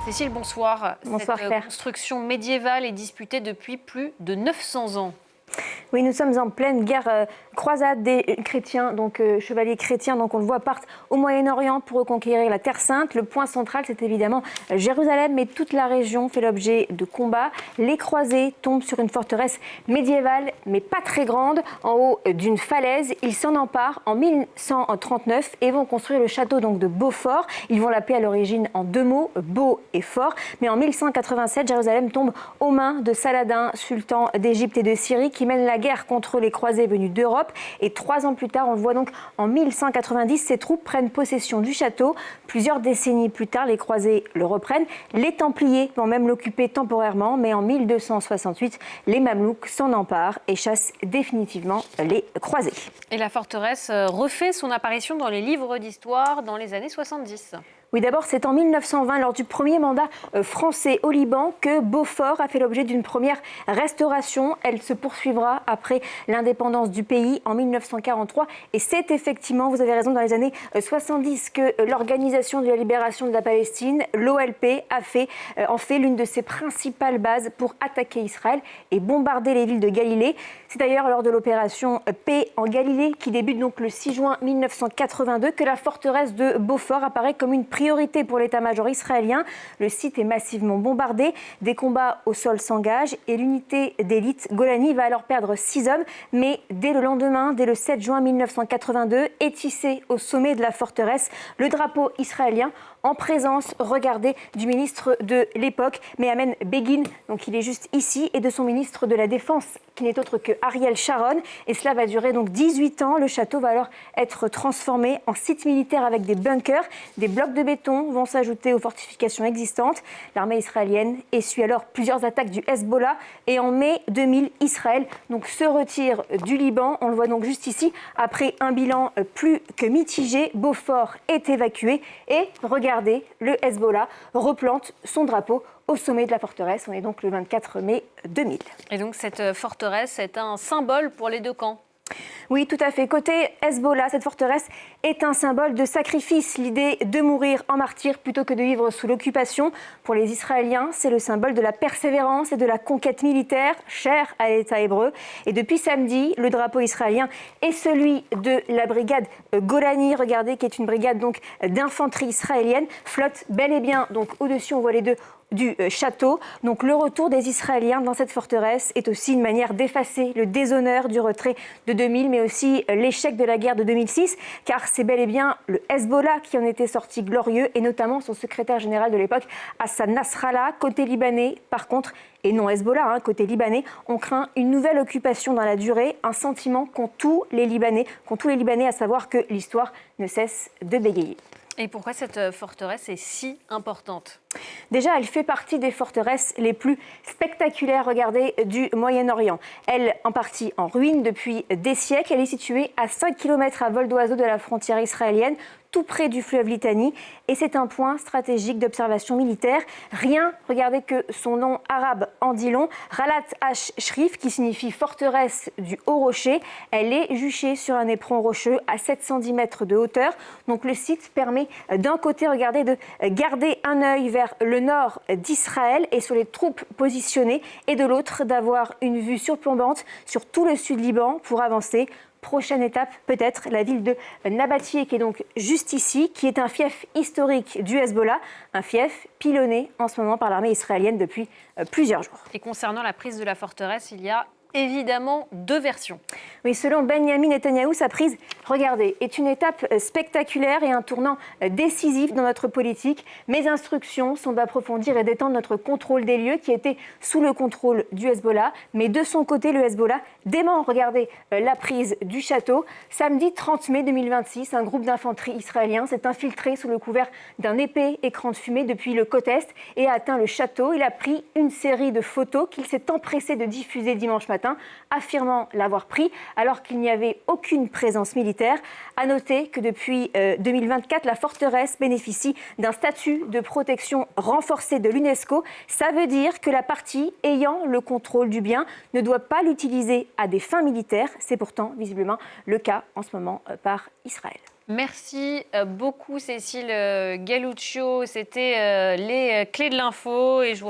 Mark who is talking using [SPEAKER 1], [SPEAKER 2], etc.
[SPEAKER 1] Cécile, bonsoir.
[SPEAKER 2] Bonsoir
[SPEAKER 1] Cette
[SPEAKER 2] Claire.
[SPEAKER 1] construction médiévale est disputée depuis plus de 900 ans.
[SPEAKER 2] Oui, nous sommes en pleine guerre croisade des chrétiens, donc chevaliers chrétiens, donc on le voit, partent au Moyen-Orient pour reconquérir la Terre Sainte. Le point central, c'est évidemment Jérusalem, mais toute la région fait l'objet de combats. Les croisés tombent sur une forteresse médiévale, mais pas très grande, en haut d'une falaise. Ils s'en emparent en 1139 et vont construire le château donc de Beaufort. Ils vont l'appeler à l'origine en deux mots, beau et fort. Mais en 1187, Jérusalem tombe aux mains de Saladin, sultan d'Égypte et de Syrie, qui mène la guerre contre les croisés venus d'Europe. Et 3 ans plus tard, on le voit donc en 1190, ces troupes prennent possession du château. Plusieurs décennies plus tard, les croisés le reprennent. Les Templiers vont même l'occuper temporairement, mais en 1268, les Mamelouks s'en emparent et chassent définitivement les croisés.
[SPEAKER 1] Et la forteresse refait son apparition dans les livres d'histoire dans les années 70.
[SPEAKER 2] Oui, d'abord, c'est en 1920, lors du premier mandat français au Liban, que Beaufort a fait l'objet d'une première restauration. Elle se poursuivra après l'indépendance du pays en 1943. Et c'est effectivement, vous avez raison, dans les années 70 que l'Organisation de la libération de la Palestine, l'OLP, en fait l'une de ses principales bases pour attaquer Israël et bombarder les villes de Galilée. C'est d'ailleurs lors de l'opération Paix en Galilée, qui débute donc le 6 juin 1982, que la forteresse de Beaufort apparaît comme une priorité pour l'état-major israélien. Le site est massivement bombardé, des combats au sol s'engagent et l'unité d'élite Golani va alors perdre 6 hommes. Mais dès le lendemain, dès le 7 juin 1982, est tissé au sommet de la forteresse le drapeau israélien en présence, regardez, du ministre de l'époque, Menahem Begin, donc il est juste ici, et de son ministre de la Défense, qui n'est autre que Ariel Sharon. Et cela va durer donc 18 ans. Le château va alors être transformé en site militaire avec des bunkers. Des blocs de béton vont s'ajouter aux fortifications existantes. L'armée israélienne essuie alors plusieurs attaques du Hezbollah. Et en mai 2000, Israël donc, se retire du Liban. On le voit donc juste ici. Après un bilan plus que mitigé, Beaufort est évacué. Et regardez, le Hezbollah replante son drapeau au sommet de la forteresse. On est donc le 24 mai 2000.
[SPEAKER 1] Et donc cette forteresse est un symbole pour les deux camps.
[SPEAKER 2] Oui, tout à fait. Côté Hezbollah, cette forteresse est un symbole de sacrifice. L'idée de mourir en martyr plutôt que de vivre sous l'occupation. Pour les Israéliens, c'est le symbole de la persévérance et de la conquête militaire, chère à l'État hébreu. Et depuis samedi, le drapeau israélien est celui de la brigade Golani, regardez, qui est une brigade donc d'infanterie israélienne, flotte bel et bien. Donc au-dessus, on voit les deux du château. Donc le retour des Israéliens dans cette forteresse est aussi une manière d'effacer le déshonneur du retrait de 2000, mais aussi l'échec de la guerre de 2006, car c'est bel et bien le Hezbollah qui en était sorti glorieux, et notamment son secrétaire général de l'époque, Hassan Nasrallah. Côté libanais, par contre, et non Hezbollah, côté libanais, on craint une nouvelle occupation dans la durée, un sentiment qu'ont tous les Libanais, à savoir que l'histoire ne cesse de bégayer.
[SPEAKER 1] Et pourquoi cette forteresse est si importante ?
[SPEAKER 2] Déjà, elle fait partie des forteresses les plus spectaculaires, regardez, du Moyen-Orient. Elle, en partie en ruine depuis des siècles, elle est située à 5 km à vol d'oiseau de la frontière israélienne, tout près du fleuve Litani, et c'est un point stratégique d'observation militaire. Rien, regardez que son nom arabe en dit long, Ralat Ash-Shrif, qui signifie forteresse du haut rocher. Elle est juchée sur un éperon rocheux à 710 mètres de hauteur. Donc le site permet d'un côté, regardez, de garder un œil vers le nord d'Israël et sur les troupes positionnées, et de l'autre d'avoir une vue surplombante sur tout le sud Liban pour avancer. Prochaine étape, peut-être la ville de Nabatieh, qui est donc juste ici, qui est un fief historique du Hezbollah, un fief pilonné en ce moment par l'armée israélienne depuis plusieurs jours.
[SPEAKER 1] Et concernant la prise de la forteresse, il y a évidemment 2 versions.
[SPEAKER 2] Oui, selon Benyamin Netanyahou, sa prise, regardez, est une étape spectaculaire et un tournant décisif dans notre politique. Mes instructions sont d'approfondir et d'étendre notre contrôle des lieux qui étaient sous le contrôle du Hezbollah. Mais de son côté, le Hezbollah dément, regardez, la prise du château. Samedi 30 mai 2026, un groupe d'infanterie israélien s'est infiltré sous le couvert d'un épais écran de fumée depuis le côte est et a atteint le château. Il a pris une série de photos qu'il s'est empressé de diffuser dimanche matin, affirmant l'avoir pris alors qu'il n'y avait aucune présence militaire. À noter que depuis 2024, la forteresse bénéficie d'un statut de protection renforcé de l'UNESCO. Ça veut dire que la partie ayant le contrôle du bien ne doit pas l'utiliser à des fins militaires. C'est pourtant visiblement le cas en ce moment par Israël.
[SPEAKER 1] Merci beaucoup Cécile Galluccio. C'était les clés de l'info et je vous